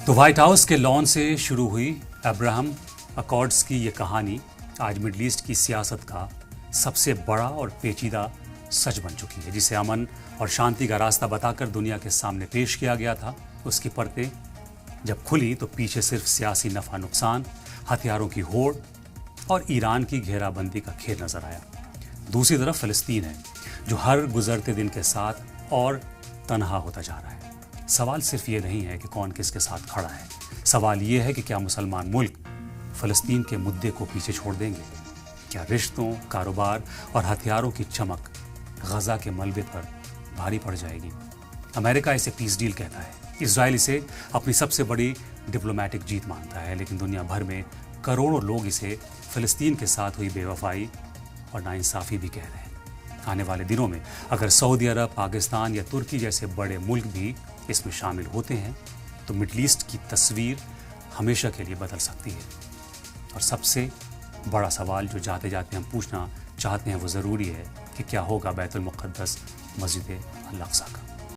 तो white house के lawn से शुरू हुई अब्राहम अकॉर्ड्स की ये कहानी आज मिडल ईस्ट की सियासत का सबसे बड़ा और पेचीदा सच बन चुकी है, जिसे अमन और शांति का रास्ता बताकर दुनिया के सामने पेश किया गया था। उसकी परतें जब खुली तो पीछे सिर्फ सियासी नफा नुकसान, हथियारों की होड़ और ईरान की घेराबंदी का खेल नजर आया। दूसरी तरफ फिलिस्तीन है, जो हर गुजरते दिन के साथ और तनहा होता जा रहा है। सवाल सिर्फ ये नहीं है कि कौन किसके साथ खड़ा है, सवाल ये है कि क्या मुसलमान मुल्क फिलिस्तीन के मुद्दे को पीछे छोड़ देंगे? क्या रिश्तों, कारोबार और हथियारों की चमक गजा के मलबे पर भारी पड़ जाएगी? अमेरिका इसे पीस डील कहता है, इजराइल इसे अपनी सबसे बड़ी डिप्लोमेटिक जीत मानता है, लेकिन दुनिया भर में करोड़ों लोग इसे फिलिस्तीन के साथ हुई बेवफाई और नाइंसाफ़ी भी कह रहे हैं। आने वाले दिनों में अगर सऊदी अरब, पाकिस्तान या तुर्की जैसे बड़े मुल्क भी इसमें शामिल होते हैं तो मिडल ईस्ट की तस्वीर हमेशा के लिए बदल सकती है। और सबसे बड़ा सवाल जो जाते जाते हम पूछना चाहते हैं वो ज़रूरी है कि क्या होगा बैतुल मुक़द्दस मस्जिद अल अक़सा का।